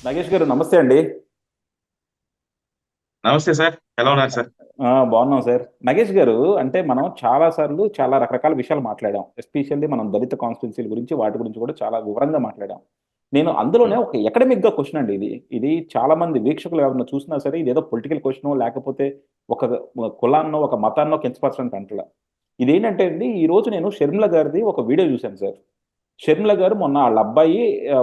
నాగేష్ గారు నమస్తే అండి. నమస్తే సార్. ఎలా ఉన్నారు సార్? బాగున్నాం సార్. నాగేష్ గారు, అంటే మనం చాలా సార్లు చాలా రకరకాల విషయాలు మాట్లాడాం. ఎస్పెషల్లీ మనం దళిత కాన్స్టిట్యున్సీల గురించి వాటి గురించి కూడా చాలా వివరంగా మాట్లాడాం. నేను అందులోనే ఉమ్, ఒక ఎకడమిక్ గా క్వశ్చన్ అండి ఇది. ఇది చాలా మంది వీక్షకులు ఎవరైనా చూసినా సరే ఇది ఏదో పొలిటికల్ క్వశ్చన్ లేకపోతే ఒక కులాన్నో ఒక మతాన్నో కించపరచడానికి అంటలా. ఇదేంటంటే అండి, ఈ రోజు నేను షర్మిల గారిది ఒక వీడియో చూశాను సార్. షర్మిల గారు మొన్న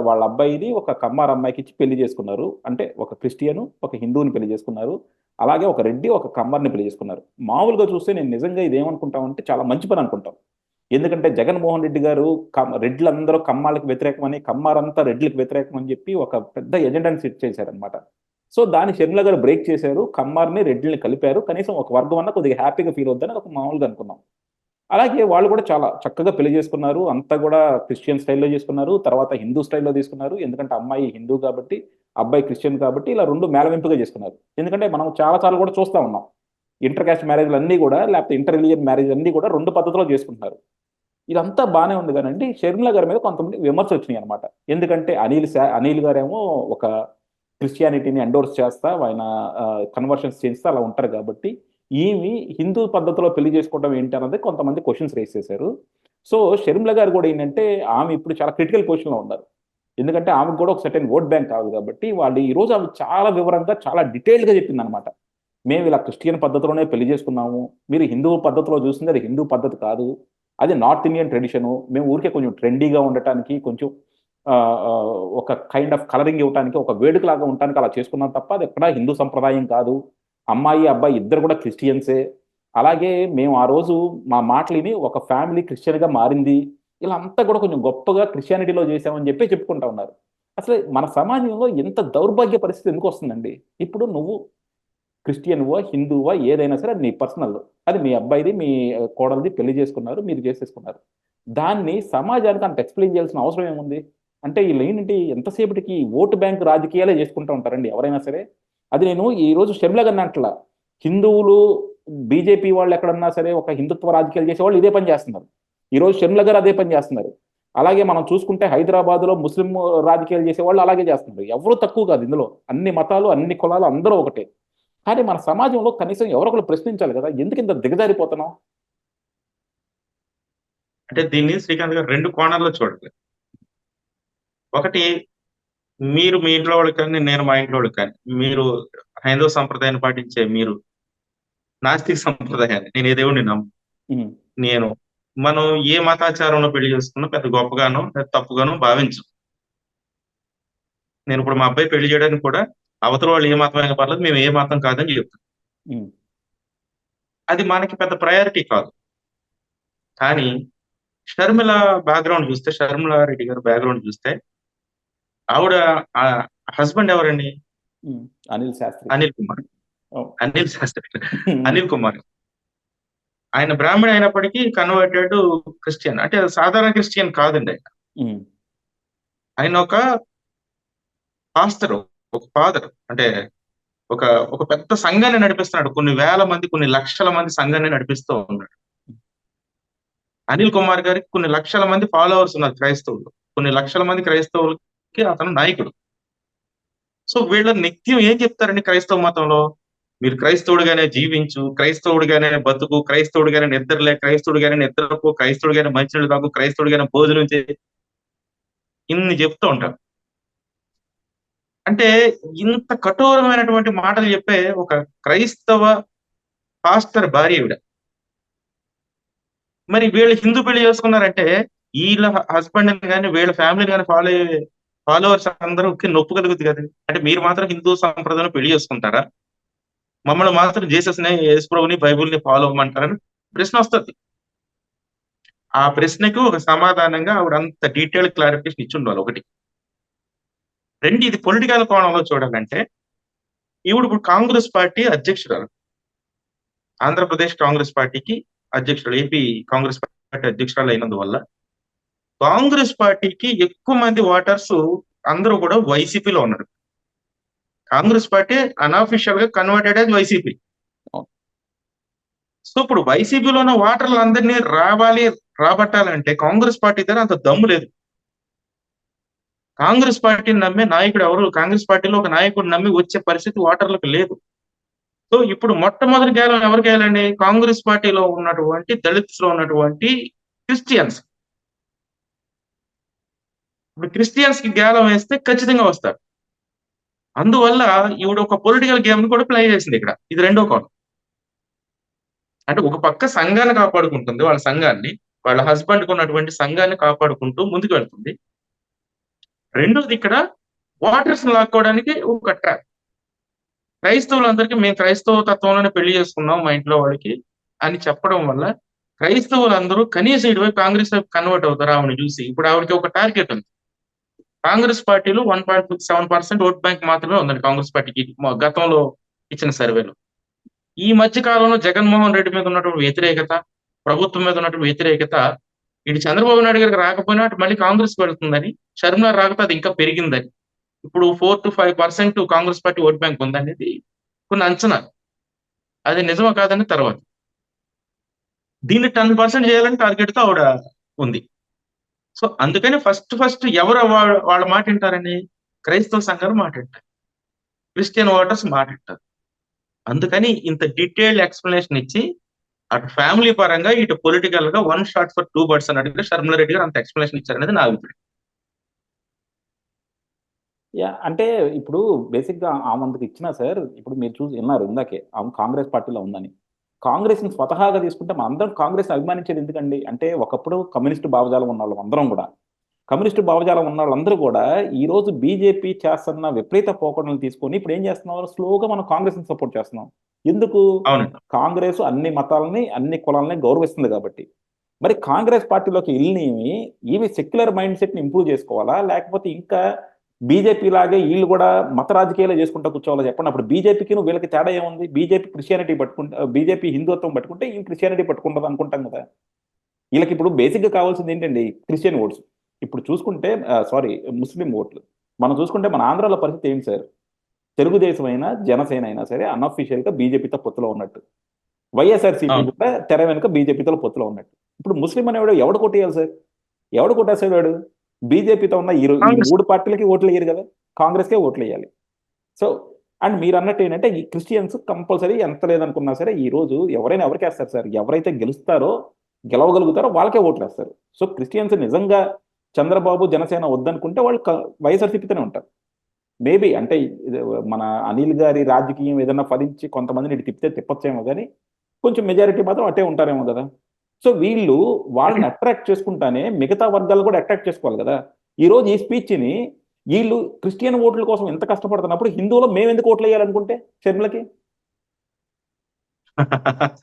వాళ్ళ అబ్బాయిని ఒక కమ్మార్ అమ్మాయికి ఇచ్చి పెళ్లి చేసుకున్నారు. అంటే ఒక క్రిస్టియను ఒక హిందువుని పెళ్లి చేసుకున్నారు. అలాగే ఒక రెడ్డి ఒక కమ్మర్ని పెళ్లి చేసుకున్నారు. మామూలుగా చూస్తే నేను నిజంగా ఇదేమనుకుంటామంటే చాలా మంచి పని అనుకుంటాం. ఎందుకంటే జగన్మోహన్ రెడ్డి గారు రెడ్లందరూ కమ్మాళ్ళకి వ్యతిరేకమని, కమ్మారంతా రెడ్లకు వ్యతిరేకం అని చెప్పి ఒక పెద్ద ఎజెండాని సెట్ చేశారనమాట. సో దాన్ని షర్మిల గారు బ్రేక్ చేశారు. కమ్మార్ని రెడ్డిని కలిపారు. కనీసం ఒక వర్గం అన్న కొద్దిగా హ్యాపీగా ఫీల్ అవుద్దని ఒక మామూలుగా అనుకున్నాం. అలాగే వాళ్ళు కూడా చాలా చక్కగా పెళ్లి చేసుకున్నారు. అంతా కూడా క్రిస్టియన్ స్టైల్‌లో చేసుకున్నారు. తర్వాత హిందూ స్టైల్‌లో తీసుకున్నారు. ఎందుకంటే అమ్మాయి హిందూ కాబట్టి, అబ్బాయి క్రిస్టియన్ కాబట్టి ఇలా 2 మేళవింపుగా చేసుకున్నారు. ఎందుకంటే మనం చాలా సార్లు కూడా చూస్తా ఉన్నాం. ఇంటర్ కాస్ట్ మ్యారేజ్‌లన్నీ కూడా లేకపోతే ఇంటర్ రిలిజియన్ మ్యారేజ్‌లన్నీ కూడా 2 పద్ధతిలో చేసుకుంటున్నారు. ఇదంతా బానే ఉంది గానండి, షర్మిల గారి మీద కొంతమంది విమర్శలొచ్చినాయన్నమాట. ఎందుకంటే అనిల్ గారేమో ఒక క్రిస్టియానిటీని ఎండోర్స్ చేస్తా ఆయన కన్వర్షన్స్ చేయిస్తా అలా ఉంటారు కాబట్టి, ఈమె హిందూ పద్ధతిలో పెళ్లి చేసుకోవడం ఏంటి అన్నది కొంతమంది క్వెషన్స్ రైజ్ చేశారు. సో, షర్మిల గారు కూడా ఏంటంటే, ఆమె ఇప్పుడు చాలా క్రిటికల్ పొజిషన్‌లో ఉన్నారు. ఎందుకంటే ఆమెకు కూడా ఒక సర్టెన్ ఓట్ బ్యాంక్ కావాలి కాబట్టి, వాళ్ళు ఈరోజు ఆమె చాలా వివరంగా, చాలా డీటెయిల్డ్‌గా చెప్పిందన్నమాట. మేము ఇలా క్రిస్టియన్ పద్ధతిలోనే పెళ్లి చేసుకున్నాము. మీరు హిందువు పద్ధతిలో చూసింది అది హిందూ పద్ధతి కాదు. అది నార్త్ ఇండియన్ ట్రెడిషను. మేము ఊరికే కొంచెం ట్రెండీగా ఉండటానికి, కొంచెం ఒక కైండ్ ఆఫ్ కలరింగ్ ఇవ్వటానికి, ఒక వేడుకలాగా ఉండటానికి అలా చేసుకున్నాం తప్ప, అది ఎక్కడా హిందూ సంప్రదాయం కాదు. అమ్మాయి, అబ్బాయి ఇద్దరు కూడా క్రిస్టియన్సే. అలాగే మేము ఆ రోజు మా మాటలిని ఒక ఫ్యామిలీ క్రిస్టియన్‌గా మారింది. ఇలా అంతా కూడా కొంచెం గొప్పగా క్రిస్టియానిటీలో చేశామని చెప్పి చెప్పుకుంటా ఉన్నారు. అసలు మన సమాజంలో ఇంత దౌర్భాగ్య పరిస్థితి ఎందుకొస్తుందండి? ఇప్పుడు నువ్వు క్రిస్టియన్‌వో, హిందువా ఏదైనా సరే అది నీ పర్సనల్. అది మీ అబ్బాయిది, మీ కోడలిది పెళ్లి చేసుకున్నారు. మీరు చేసేసుకున్నారు. దాన్ని సమాజానికి అంత ఎక్స్‌ప్లెయిన్ చేయాల్సిన అవసరం ఏముంది? అంటే ఈళ్ళేంటి ఎంతసేపటికి ఓటు బ్యాంక్ రాజకీయాలే చేసుకుంటా ఉంటారండి ఎవరైనా సరే. అది నేను ఈరోజు షర్మిల గారిని అంటలా. హిందువులు, బీజేపీ వాళ్ళు ఎక్కడన్నా సరే ఒక హిందుత్వ రాజకీయాలు చేసేవాళ్ళు ఇదే పని చేస్తున్నారు. ఈరోజు షర్మిల గారు అదే పని చేస్తున్నారు. అలాగే మనం చూసుకుంటే హైదరాబాద్‌లో ముస్లిం రాజకీయాలు చేసేవాళ్ళు అలాగే చేస్తున్నారు. ఎవరు తక్కువ కాదు ఇందులో. అన్ని మతాలు, అన్ని కులాలు అందరూ ఒకటే. కానీ మన సమాజంలో కనీసం ఎవరో ఒకళ్ళు ప్రశ్నించాలి కదా! ఎందుకింత దిగజారిపోతున్నాం? అంటే దీన్ని శ్రీకాంత్ గారు 2 కోణాల్లో చూడాలి. ఒకటి, మీరు మీ ఇంట్లో వాళ్ళకి కానీ, నేను మా ఇంట్లో వాళ్ళకి కానీ, మీరు హైందవ సంప్రదాయాన్ని పాటించే మీరు నాస్తిక సంప్రదాయాన్ని, నేను ఏ దేవుడిని నమ్మను. హ్మ్. నేను మనం ఏ మతాచారంలో పెళ్లి చేసుకున్నా పెద్ద గొప్పగానో, లేదా తప్పుగానో భావించం. నేను ఇప్పుడు మా అబ్బాయి పెళ్లి చేయడానికి కూడా అవతల వాళ్ళు ఏ మతమైనా పర్లేదు, మేము ఏ మతం కాదని చెప్తాం. హ్మ్. అది మనకి పెద్ద ప్రయారిటీ కాదు. కానీ షర్మిల బ్యాక్‌గ్రౌండ్ చూస్తే, షర్మిల రెడ్డి గారి బ్యాక్‌గ్రౌండ్ చూస్తే, ఆవిడ ఆహ్, హస్బెండ్ ఎవరండి? హ్మ్. అనిల్ శాస్త్రి. అనిల్ కుమార్. అవును. అనిల్ శాస్త్రి. హ్మ్. అనిల్ కుమార్. ఆయన బ్రాహ్మణ అయినప్పటికీ కన్వర్టెడ్ క్రిస్టియన్. అంటే సాధారణ క్రిస్టియన్ కాదండి ఆయన. హ్మ్. ఆయన ఒక పాస్టర్, ఒక ఫాదర్. అంటే ఒక ఒక పెద్ద సంఘాన్ని నడిపిస్తున్నాడు. కొన్ని వేల మంది, కొన్ని లక్షల మంది సంఘాన్ని నడిపిస్తూ ఉన్నాడు. అనిల్ కుమార్ గారికి కొన్ని లక్షల మంది ఫాలోవర్స్ ఉన్నారు క్రైస్తవులు. కొన్ని లక్షల మంది క్రైస్తవులకి అతను నాయకుడు. సో వీళ్ళ నిత్యం ఏం చెప్తారండి క్రైస్తవ మతంలో? మీరు క్రైస్తవుడిగానే జీవించు, క్రైస్తవుడిగానే బతుకు, క్రైస్తవుడిగానే నిద్రలే, క్రైస్తవుడిగానే నిద్రపో, క్రైస్తవుడిగానే మంచినీళ్ళు తాగు, క్రైస్తవుడిగానే భోజనం చేయి, ఇన్ని చెప్తూ ఉంటారు. అంటే ఇంత కఠోరమైనటువంటి మాటలు చెప్పే ఒక క్రైస్తవ పాస్టర్ భార్య ఈవిడ. మరి వీళ్ళు హిందూ పెళ్లి చేసుకున్నారంటే వీళ్ళ హస్బెండ్ గాని, వీళ్ళ ఫ్యామిలీని గాని ఫాలోవర్స్ అందరికి నొప్పి కలుగుద్ది కదా! అంటే మీరు మాత్రం హిందూ సంప్రదాయం పెళ్లి చేసుకుంటారా? మమ్మల్ని మాత్రం జీసస్‌ని, యేసుప్రభుని, బైబిల్‌ని ఫాలో అవ్వమంటారని ప్రశ్నొస్తది. ఆ ప్రశ్నకు ఒక సమాధానంగా ఆవిడ అంత డీటెయిల్డ్ క్లారిఫికేషన్ ఇచ్చుండాలి ఒకటి. 2 ఇది పొలిటికల్ కోణంలో చూడాలంటే, ఈవిడ ఇప్పుడు కాంగ్రెస్ పార్టీ అధ్యక్షురాలు. ఆంధ్రప్రదేశ్ కాంగ్రెస్ పార్టీకి అధ్యక్షురాలు. ఏపీ కాంగ్రెస్ పార్టీ అధ్యక్షురాలు అయినందువల్ల, కాంగ్రెస్ పార్టీకి ఎక్కువ మంది ఓటర్స్ అందరూ కూడా వైసీపీలో ఉన్నారు. కాంగ్రెస్ పార్టీ అన్‌అఫిషియల్ గా కన్వర్టెడ్ యాస్ వైసీపీ. అవును. సో ఇప్పుడు వైసీపీలో ఉన్న ఓటర్లందరినీ రాబట్టాలంటే కాంగ్రెస్ పార్టీ దగ్గర అంత దమ్ము లేదు. కాంగ్రెస్ పార్టీని నమ్మే నాయకుడు ఎవరు, కాంగ్రెస్ పార్టీలో ఒక నాయకుడు నమ్మి వచ్చే పరిస్థితి ఓటర్లకు లేదు. సో ఇప్పుడు మొట్టమొదటి గేలం ఎవరికి వేయాలండి? కాంగ్రెస్ పార్టీలో ఉన్నటువంటి దళిత్స్ లో ఉన్నటువంటి క్రిస్టియన్స్. ఇప్పుడు క్రిస్టియన్స్ కి గేలం వేస్తే ఖచ్చితంగా వస్తారు. అందువల్ల ఈవిడ ఒక పొలిటికల్ గేమ్ ని కూడా ప్లే చేసింది ఇక్కడ. ఇది రెండో కోణం. అంటే ఒక పక్క సంఘాన్ని కాపాడుకుంటుంది, వాళ్ళ సంఘాన్ని, వాళ్ళ హస్బెండ్ కు ఉన్నటువంటి సంఘాన్ని కాపాడుకుంటూ ముందుకు వెళ్తుంది. రెండోది ఇక్కడ వాటర్స్ లాక్కోవడానికి ఒక ట్రాప్. క్రైస్తవులందరికీ మేము క్రైస్తవ తత్వంలోనే పెళ్లి చేసుకున్నాం మా ఇంట్లో వాళ్ళకి అని చెప్పడం వల్ల క్రైస్తవులందరూ కనీసం ఇటువైపు కాంగ్రెస్ వైపు కన్వర్ట్ అవుతారు ఆవిడని చూసి. ఇప్పుడు ఆవిడకి ఒక టార్గెట్ ఉంది. కాంగ్రెస్ పార్టీలో 1.7% ఓట్ బ్యాంక్ మాత్రమే ఉందండి కాంగ్రెస్ పార్టీకి గతంలో ఇచ్చిన సర్వేలో. ఈ మధ్య కాలంలో జగన్మోహన్ రెడ్డి మీద ఉన్నటువంటి వ్యతిరేకత, ప్రభుత్వం మీద ఉన్నటువంటి వ్యతిరేకత ఇటు చంద్రబాబు నాయుడు గారికి రాకపోయినా అటు మళ్ళీ కాంగ్రెస్ వెళ్తుందని, షర్మిల రాకపోతే అది ఇంకా పెరిగిందని. ఇప్పుడు 4 to 5% Congress party vote bank ఉందనేది కొన్ని అంచనాలు. అది నిజమా కాదని తర్వాత. దీన్ని 10% చేయాలని టార్గెట్ తో ఆవిడ ఉంది. సో అందుకని ఫస్ట్ ఎవరు వాళ్ళ మాట వింటారని? క్రైస్తవ సంఘాలు మాట వింటారు, క్రిస్టియన్ ఓటర్స్ మాట వింటారు. అందుకని ఇంత డీటెయిల్డ్ ఎక్స్ప్లెనేషన్ ఇచ్చి అటు ఫ్యామిలీ పరంగా ఇటు పొలిటికల్ గా 1 షాట్ ఫర్ 2 బర్డ్స్ అన్నట్టుగా షర్మిల రెడ్డి గారు అంత ఎక్స్ప్లెనేషన్ ఇచ్చారనేది నా అభిప్రాయం. అంటే ఇప్పుడు బేసిక్గా ఆమె ఇచ్చినా సార్, ఇప్పుడు మీరు చూసి విన్నారు ఇందాకే ఆమె కాంగ్రెస్ పార్టీలో ఉందని. కాంగ్రెస్ని స్వతహాగా తీసుకుంటే మన అందరం కాంగ్రెస్ అభిమానించేది ఎందుకండి అంటే, ఒకప్పుడు కమ్యూనిస్టు భావజాలం ఉన్న వాళ్ళు అందరం కూడా, కమ్యూనిస్టు భావజాలం ఉన్న వాళ్ళందరూ కూడా ఈ రోజు బీజేపీ చేస్తున్న విపరీత పోకడలను తీసుకొని ఇప్పుడు ఏం చేస్తున్నాం, స్లోగా మనం కాంగ్రెస్ని సపోర్ట్ చేస్తున్నాం. ఎందుకు? అవునండి. కాంగ్రెస్ అన్ని మతాలని అన్ని కులాలని గౌరవిస్తుంది కాబట్టి. మరి కాంగ్రెస్ పార్టీలోకి వెళ్ళి ఇవి సెక్యులర్ మైండ్ సెట్ని ఇంప్రూవ్ చేసుకోవాలా, లేకపోతే ఇంకా బీజేపీ లాగే వీళ్ళు కూడా మత రాజకీయాలు చేసుకుంటూ కూర్చోవాలో చెప్పండి. అప్పుడు బీజేపీకి వీళ్ళకి తేడా ఏముంది? బీజేపీ క్రిస్టియానిటీ పట్టుకుంటే, బీజేపీ హిందుత్వం పట్టుకుంటే ఈ క్రిస్టియానిటీ పట్టుకుంటుంది అనుకుంటాం కదా. వీళ్ళకి ఇప్పుడు బేసిక్గా కావాల్సింది ఏంటండి? Christian oats. ఇప్పుడు చూసుకుంటే సారీ, ముస్లిం ఓట్లు మనం చూసుకుంటే మన ఆంధ్రాలో పరిస్థితి ఏంటి సార్? తెలుగుదేశం అయినా జనసేన అయినా సరే అన్అఫీషియల్గా బీజేపీతో పొత్తులో ఉన్నట్టు, వైఎస్ఆర్సీపీ అవును. కూడా తెర వెనుక బీజేపీతో పొత్తులో ఉన్నట్టు. ఇప్పుడు ముస్లిం అనేవాడు ఎవడు కొట్టేయాలి సార్? ఎవడు కొట్టేసాడు వాడు? బీజేపీతో ఉన్న ఈ కాంగ్రెస్ 3 పార్టీలకి ఓట్లు వేయరు కదా, కాంగ్రెస్కే ఓట్లు వేయాలి. సో అండ్ మీరు అన్నట్టు ఏంటంటే ఈ క్రిస్టియన్స్ కంపల్సరీ ఎంత లేదనుకున్నా సరే ఈ రోజు ఎవరైనా ఎవరికి వేస్తారు సార్? ఎవరైతే గెలవగలుగుతారో వాళ్ళకే ఓట్లు వేస్తారు. సో క్రిస్టియన్స్ నిజంగా చంద్రబాబు జనసేన వద్దనుకుంటే వాళ్ళు వైఎస్ఆర్సీపీతోనే ఉంటారు. మేబీ అంటే మన అనిల్ గారి రాజకీయం ఏదైనా ఫలించి కొంతమందిని ఇటు తిప్పితే తిప్పచ్చేమో కానీ కొంచెం మెజారిటీ మాత్రం అట్టే ఉంటారేమో కదా. సో వీళ్ళు వాళ్ళని అట్రాక్ట్ చేసుకుంటానే మిగతా వర్గాలు కూడా అట్రాక్ట్ చేసుకోవాలి కదా. ఈ రోజు ఈ స్పీచ్ని వీళ్ళు క్రిస్టియన్ ఓట్ల కోసం ఎంత కష్టపడుతున్నప్పుడు హిందువులో మేము ఎందుకు ఓట్లు వేయాలనుకుంటే షర్మిలకి?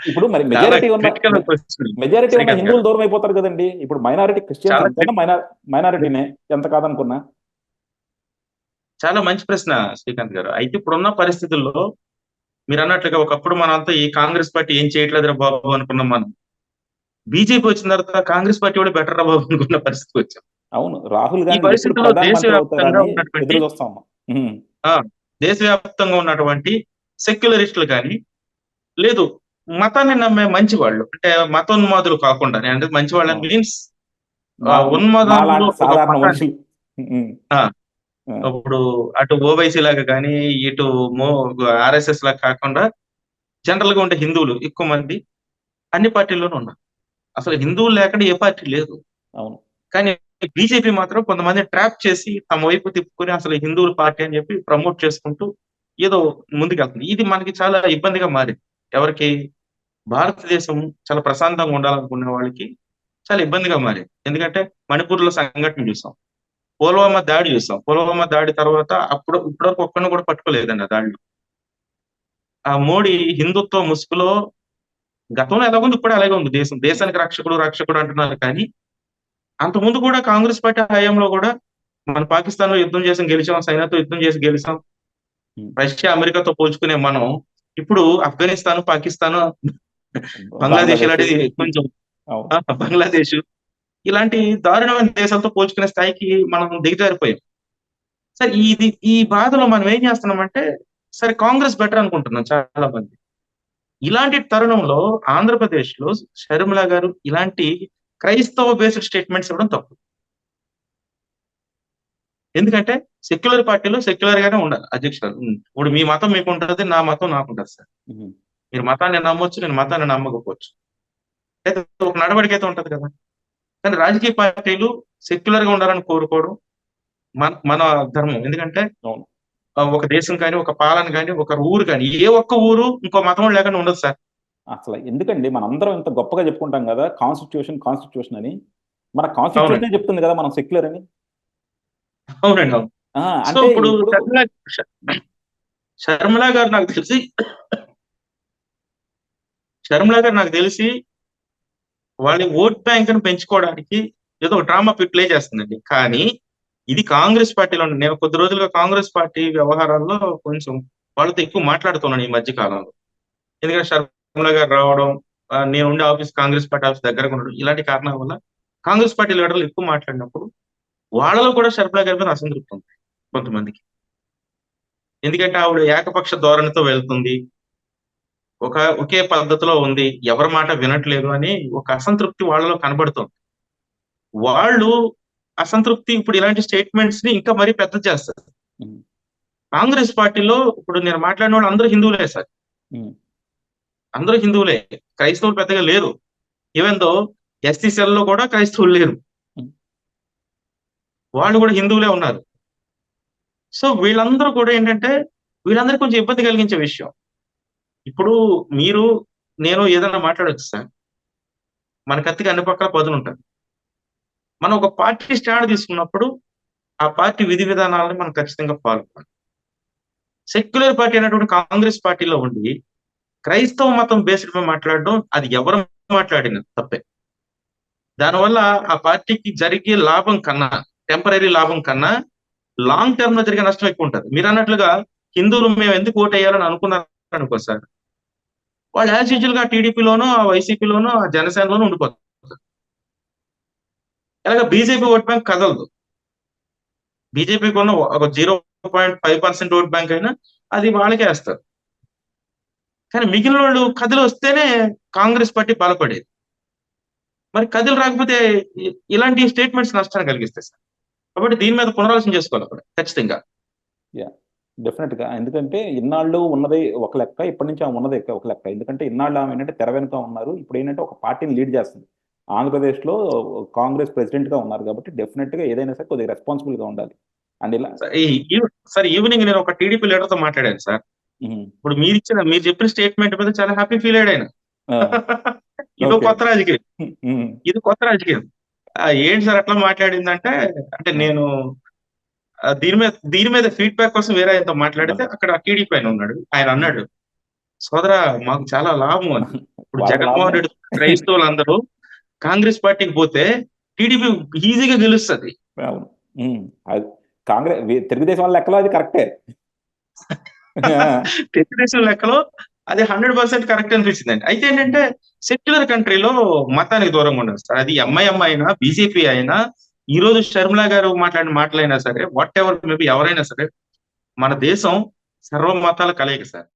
ఇప్పుడు మరి చాలా క్రిటికల్ క్వశ్చన్ మెజారిటీ ఉన్న శ్రీకాంత్ గారు. హిందువులు దూరం అయిపోతారు కదండి. ఇప్పుడు మైనారిటీ క్రిస్టియన్స్ చాలా అంతేనా? మైనారిటీనే ఎంత కాదనుకున్నా. చాలా మంచి ప్రశ్న శ్రీకాంత్ గారు. అయితే ఇప్పుడున్న పరిస్థితుల్లో మీరు అన్నట్లుగా ఒకప్పుడు మనంతా ఈ కాంగ్రెస్ పార్టీ ఏం చేయట్లేదురా బాబు అనుకున్నాం మనం. బీజేపీ వచ్చిన తర్వాత కాంగ్రెస్ పార్టీ కూడా బెటర్ రా బాబు అనుకున్న పరిస్థితికి వచ్చాం. అవును, రాహుల్ ఈ గాంధీ ఎప్పుడు పరిస్థితుల్లో ప్రధానమంత్రి దేశవ్యాప్తంగా అవుతారని ఉన్నటువంటి ఎదురు చూస్తాం. దేశవ్యాప్తంగా ఉన్నటువంటి సెక్యులరిస్టులు కానీ, లేదు మతాన్ని నమ్మే మంచి వాళ్ళు, అంటే మతోన్మాదులు కాకుండా, అంటే మంచి వాళ్ళ మీన్స్ ఉన్మాదంలో మాలాంటి ఒక సాధారణ మతాన్ని, మనుషులు. ఉమ్, ఆ, ఉమ్, ఇప్పుడు అటు ఓవైసీ లాగా కానీ ఇటు ఆర్ఎస్ఎస్ లాగా కాకుండా జనరల్ గా ఉండే హిందువులు ఎక్కువ మంది అన్ని పార్టీల్లోనూ ఉన్నారు. అసలు హిందువులు లేకుండా ఏ పార్టీ లేదు. అవును. కానీ బీజేపీ మాత్రం కొంతమంది ట్రాప్ చేసి తమ వైపు తిప్పుకొని అసలు హిందువుల పార్టీ అని చెప్పి ప్రమోట్ చేసుకుంటూ ఏదో ముందుకెళ్తుంది. ఇది మనకి చాలా ఇబ్బందిగా మారింది. ఎవరికి? భారతదేశం చాలా ప్రశాంతంగా ఉండాలనుకునే వాళ్ళకి చాలా ఇబ్బందిగా మారింది. ఎందుకంటే మణిపూర్ లో సంఘటన చూసాం, పుల్వామా దాడి చూసాం. పుల్వామా దాడి తర్వాత ఇప్పటివరకు ఒక్కడిని కూడా పట్టుకోలేదండి ఆ దాడిలో. ఆ మోడీ హిందుత్వ ముసుగులో గతంలో ఎలాగ ఉంది ఇప్పుడు అలాగే ఉంది. దేశానికి రక్షకుడు రక్షకుడు అంటున్నారు కానీ అంతకుముందు కూడా కాంగ్రెస్ పార్టీ హయాంలో కూడా మన పాకిస్తాన్ లో యుద్ధం చేసి గెలిచాం, చైనాతో యుద్ధం చేసి గెలిచాం, ఉమ్, రష్యా అమెరికాతో పోల్చుకునే మనం ఇప్పుడు ఆఫ్ఘనిస్తాన్, పాకిస్తాన్, బంగ్లాదేశ్ బంగ్లాదేశ్. ఇలాంటి కొంచెం అవును. బంగ్లాదేశ్ ఇలాంటి దారుణమైన దేశాలతో పోల్చుకునే స్థాయికి మనం దిగజారిపోయాం. సరే ఈ బాధలో మనం ఏం చేస్తున్నామంటే, సరే కాంగ్రెస్ బెటర్ అనుకుంటున్నాం చాలా మంది. ఇలాంటి తరుణంలో ఆంధ్రప్రదేశ్ లో షర్మిల గారు ఇలాంటి క్రైస్తవ బేస్డ్ స్టేట్మెంట్స్ ఇవ్వడం తప్పు. ఎందుకంటే సెక్యులర్ పార్టీలో సెక్యులర్ గానే ఉండాలి అధ్యక్షురాలు. ఇప్పుడు మీ మతం మీకు ఉంటుంది, నా మతం నాకు ఉంటుంది సార్. ఉమ్, మీరు మతాన్ని నమ్మొచ్చు, నేను మతాన్ని నమ్మకపోవచ్చు. అయితే ఒక నడవడిక అయితే ఉంటది కదా. కానీ రాజకీయ పార్టీలు సెక్యులర్ గా ఉండాలని కోరుకోవడం మన ధర్మం. ఎందుకంటే అవును. ఒక దేశం కానీ, ఒక పాలన కానీ, ఒక ఊరు కానీ, ఏ ఒక్క ఊరు ఇంకో మతం లేకుండా ఉండదు సార్. అసలు ఎందుకండి మనందరం ఇంత గొప్పగా చెప్పుకుంటాం కదా కాన్స్టిట్యూషన్ అని. మన అవునండి, కాన్స్టిట్యూషన్ చెప్తుంది కదా మనం సెక్యులర్ అని. అవునండి, అవును. సో అంటే ఇప్పుడు ఇప్పుడు శర్మిల గారు నాకు తెలిసి శర్మిల గారు నాకు తెలిసి వాళ్ళ ఓట్ బ్యాంక్ ను పెంచుకోవడానికి ఏదో ఒక డ్రామా ప్లే చేస్తుందండి. కానీ ఇది కాంగ్రెస్ పార్టీలో నేను కొద్ది రోజులుగా కాంగ్రెస్ పార్టీ వ్యవహారాల్లో కొంచెం వాళ్ళతో ఎక్కువ మాట్లాడుతున్నాను ఈ మధ్య కాలంలో. ఎందుకంటే శర్మిల గారు రావడం, నేను ఉండే ఆఫీస్ కాంగ్రెస్ పార్టీ ఆఫీస్ దగ్గరగా ఉండడం, ఇలాంటి కారణాల వల్ల కాంగ్రెస్ పార్టీ లీడర్లు ఎక్కువ మాట్లాడినప్పుడు వాళ్ళలో కూడా శర్మిల గారి మీద అసంతృప్తి ఉంది కొంతమందికి. ఎందుకంటే ఆవిడ ఏకపక్ష ధోరణితో వెళ్తుంది, ఒకే పద్ధతిలో ఉంది, ఎవరి మాట వినట్లేదు అని ఒక అసంతృప్తి వాళ్ళలో కనబడుతుంది. వాళ్ళు అసంతృప్తి ఇప్పుడు ఇలాంటి స్టేట్మెంట్స్ ని ఇంకా మరీ పెద్ద చేస్తారు. ఉమ్, కాంగ్రెస్ పార్టీలో ఇప్పుడు నేను మాట్లాడిన వాళ్ళు అందరూ హిందువులే సార్. ఉమ్, అందరూ హిందువులే, క్రైస్తవులు పెద్దగా లేరు. ఈవెన్ దో ఎస్సీసీఎల్ లో కూడా క్రైస్తవులు లేరు, ఉమ్, వాళ్ళు కూడా హిందువులే ఉన్నారు. సో వీళ్ళందరూ కూడా ఏంటంటే వీళ్ళందరికీ కొంచెం ఇబ్బంది కలిగించే విషయం. ఇప్పుడు మీరు నేను ఏదైనా మాట్లాడొచ్చు సార్, మన కత్తికి అన్ని పక్కల పదులు ఉంటాయి. మనం ఒక పార్టీ స్టాండ్ తీసుకున్నప్పుడు ఆ పార్టీ విధి విధానాలను మనం ఖచ్చితంగా ఫాలో అవ్వాలి. సెక్యులర్ పార్టీ అనేటువంటి కాంగ్రెస్ పార్టీలో ఉండి క్రైస్తవ మతం బేస్డ్ మీద మాట్లాడడం, అది ఎవరు మాట్లాడిన తప్పే. దానివల్ల ఆ పార్టీకి జరిగే లాభం కన్నా, టెంపరీ లాభం కన్నా లాంగ్ టర్మ్ లో జరిగే నష్టం ఎక్కువ ఉంటుంది. మీరు అన్నట్లుగా హిందువులు మేము ఎందుకు ఓటు వేయాలని అనుకున్నారు అనుకో సార్, వాళ్ళు యాజ్ యూజువల్ గా టీడీపీలోనో, వైసీపీలోనో, జనసేనలోనూ ఉండిపోతారు. అలాగే బీజేపీ ఓట్ బ్యాంక్ కదలదు. బీజేపీకి ఉన్న ఒక 0.5% ఓట్ బ్యాంక్ అయినా అది వాళ్ళకే వేస్తారు. కానీ మిగిలిన వాళ్ళు కదిలి వస్తేనే కాంగ్రెస్ పార్టీ బలపడేది. మరి కదిలి రాకపోతే ఇలాంటి స్టేట్మెంట్స్ నష్టాన్ని కలిగిస్తాయి సార్. కాబట్టి దీని మీద పునరాలోచన చేసుకోవాలి అక్కడ ఖచ్చితంగా. యా, డెఫినెట్ గా. ఎందుకంటే ఇన్నాళ్ళు ఉన్నది ఒక లెక్క, ఇప్పటి నుంచి ఆమె ఉన్నది ఒక లెక్క. ఎందుకంటే ఇన్నాళ్ళు ఆమె ఏంటంటే తెర వెనుక ఉన్నారు, ఇప్పుడు ఏంటంటే ఒక పార్టీని లీడ్ చేస్తుంది. ఆంధ్రప్రదేశ్ లో కాంగ్రెస్ ప్రెసిడెంట్ గా ఉన్నారు కాబట్టి డెఫినెట్ గా ఏదైనా సరే కొద్దిగా రెస్పాన్సిబుల్ గా ఉండాలి. అండ్ ఇలా సార్ ఈవినింగ్ నేను ఒక టీడీపీ లీడర్ తో మాట్లాడాను సార్. ఉమ్, ఇప్పుడు మీరు చెప్పిన స్టేట్మెంట్ మీద చాలా హ్యాపీ ఫీల్ అయ్యాడు. ఆ, ఇదో ఓకే. కొత్త రాజకీయం, ఉమ్, ఇది కొత్త రాజకీయం. ఏంటి సార్ అట్లా మాట్లాడిందంటే, అంటే ఆ, నేను దీని మీద ఫీడ్బ్యాక్ కోసం వేరే ఆయనతో మాట్లాడితే అక్కడ టీడీపీ ఆయన ఉన్నాడు. ఆయన అన్నాడు, సోదరా మాకు చాలా లాభం అని. ఇప్పుడు వాళ్ళకి జగన్మోహన్ లాభమే. రెడ్డి క్రైస్తవులందరూ కాంగ్రెస్ పార్టీకి పోతే టీడీపీ ఈజీగా గెలుస్తుంది. అవును. ఉమ్, అది కాంగ్రెస్ తెలుగుదేశం వాళ్ళ లెక్కలో అది కరెక్టే. తెలుగుదేశం లెక్కలో అది 100% కరెక్ట్ అనిపించిందండి. అయితే ఏంటంటే సెక్యులర్ కంట్రీలో మతానికి దూరంగా ఉండదు సార్. అది ఎంఐఎం అయినా, బీజేపీ అయినా, ఈ రోజు షర్మిల గారు మాట్లాడిన మాటలైనా సరే, వాట్ ఎవర్ మేబీ ఎవరైనా సరే, మన దేశం సర్వ మతాల కలయిక సార్.